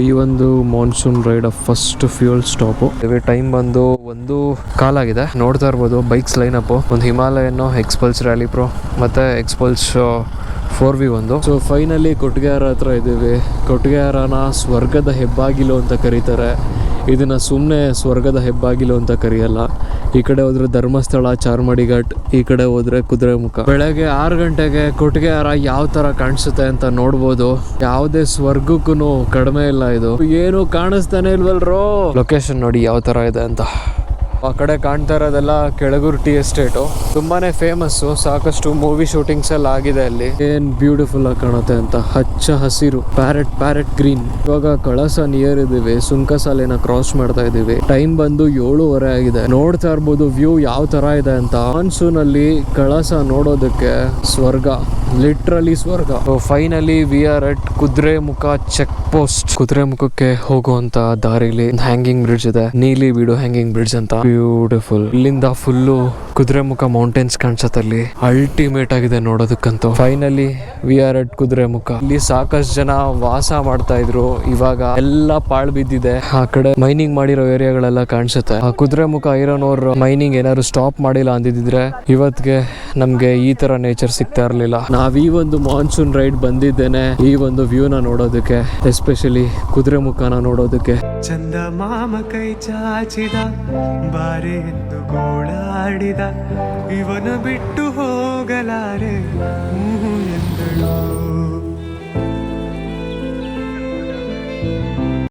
ಈ ಒಂದು monsoon ride first fuel stop. Time ಬಂದು 1:15 ಆಗಿದೆ. ನೋಡ್ತಾ ಇರ್ಬೋದು ಬೈಕ್ಸ್ ಲೈನ್ ಅಪ್. ಒಂದು ಹಿಮಾಲಯನ್, ಎಕ್ಸ್ಪಲ್ಸ್ ರ್ಯಾಲಿ ಪ್ರೋ ಮತ್ತೆ Xpulse 4v1. So finally Kottigehara ಹತ್ರ ಇದ್ದೀವಿ. ಕೊಟ್ಟಿಗೆಹಾರನ ಸ್ವರ್ಗದ ಹೆಬ್ಬಾಗಿಲು ಅಂತ ಕರೀತಾರೆ. ಇದನ್ನ ಸುಮ್ಮನೆ ಸ್ವರ್ಗದ ಹೆಬ್ಬಾಗಿಲು ಅಂತ ಕರೆಯಲ್ಲ. ಈ ಕಡೆ ಹೋದ್ರೆ ಧರ್ಮಸ್ಥಳ, ಚಾರ್ಮಾಡಿ ಘಾಟ್, ಈ ಕಡೆ ಹೋದ್ರೆ ಕುದುರೆಮುಖ. ಬೆಳಗ್ಗೆ 6 ಗಂಟೆಗೆ ಕೊಟ್ಟಿಗೆಹಾರ ಯಾವ ತರ ಕಾಣಿಸುತ್ತೆ ಅಂತ ನೋಡ್ಬೋದು. ಯಾವುದೇ ಸ್ವರ್ಗಕ್ಕೂ ಕಡಿಮೆ ಇಲ್ಲ. ಇದು ಏನು ಕಾಣಿಸ್ತಾನೆ ಇಲ್ವಲ್ರೋ. ಲೊಕೇಶನ್ ನೋಡಿ ಯಾವ ತರ ಇದೆ ಅಂತ. ಆ ಕಡೆ ಕಾಣ್ತಾ ಇರೋದೆಲ್ಲ ಕೆಳಗೂರು ಟೀ ಎಸ್ಟೇಟು. ತುಂಬಾನೇ ಫೇಮಸ್. ಸಾಕಷ್ಟು ಮೂವಿ ಶೂಟಿಂಗ್ಸ್ ಎಲ್ಲ ಆಗಿದೆ ಅಲ್ಲಿ. ಏನ್ ಬ್ಯೂಟಿಫುಲ್ ಆಗಿ ಕಾಣುತ್ತೆ ಅಂತ. ಹಚ್ಚ ಹಸಿರು, ಪ್ಯಾರೆಟ್ ಗ್ರೀನ್. ಇವಾಗ ಕಳಸ ನಿಯರ್ ಇದೀವಿ. ಸುಂಕಸಾಲೆನ ಕ್ರಾಸ್ ಮಾಡ್ತಾ ಇದೀವಿ. ಟೈಮ್ ಬಂದು 7:30 ಆಗಿದೆ. ನೋಡ್ತಾ ಇರ್ಬೋದು ವ್ಯೂ ಯಾವ ತರ ಇದೆ ಅಂತ. ಮಾನ್ಸೂನ್ ಅಲ್ಲಿ ಕಳಸ ನೋಡೋದಕ್ಕೆ ಸ್ವರ್ಗ, ಲಿಟ್ರಲಿ ಸ್ವರ್ಗ. Finally we are at Kudremukh check post. ಕುದುರೆಮುಖಕ್ಕೆ ಹೋಗುವಂತ ದಾರಿಲಿ ಹ್ಯಾಂಗಿಂಗ್ ಬ್ರಿಡ್ಜ್ ಇದೆ. ನೀಲಿ ಬೀಡು ಹ್ಯಾಂಗಿಂಗ್ ಬ್ರಿಡ್ಜ್ ಅಂತ. ಬ್ಯೂಟಿಫುಲ್. ಇಲ್ಲಿಂದ ಫುಲ್ಲು ಕುದುರೆಮುಖ ಮೌಂಟೇನ್ಸ್ ಕಾಣಿಸುತ್ತೆ. ಅಲ್ಲಿ ಅಲ್ಟಿಮೇಟ್ ಆಗಿದೆ ನೋಡೋದಕ್ಕಂತೂ. Finally we are at Kudremukh. ಇಲ್ಲಿ ಸಾಕಷ್ಟು ಜನ ವಾಸ ಮಾಡ್ತಾ ಇದ್ರು. ಇವಾಗ ಎಲ್ಲ ಪಾಳು ಬಿದ್ದಿದೆ. ಆ ಕಡೆ ಮೈನಿಂಗ್ ಮಾಡಿರೋ ಏರಿಯಾಗಳೆಲ್ಲ ಕಾಣಿಸುತ್ತೆ. ಆ ಕುದುರೆಮುಖ ಐರನ್ ಓರ್ ಮೈನಿಂಗ್ ಏನಾದ್ರು ಸ್ಟಾಪ್ ಮಾಡಿಲ್ಲ ಅಂದಿದ್ರೆ ಇವತ್ತಿಗೆ ನಮ್ಗೆ ಈ ತರ ನೇಚರ್ ಸಿಗ್ತಾ ಇರ್ಲಿಲ್ಲ. ನಾವ್ ಈ ಒಂದು ಮಾನ್ಸೂನ್ ರೈಡ್ ಬಂದಿದ್ದೇನೆ ಈ ಒಂದು ವ್ಯೂನ ನೋಡೋದಕ್ಕೆ, ಎಸ್ಪೆಷಲಿ ಕುದುರೆಮುಖನ ನೋಡೋದಕ್ಕೆ. ಚಂದ ಮಾಮ ಕೈ ಚಾಚಿದ, ಬಾರೆ ಎಂದು ಗೋಳಾಡಿದ, ಇವನ ಬಿಟ್ಟು ಹೋಗಲಾರೆ ಎಂದಳು.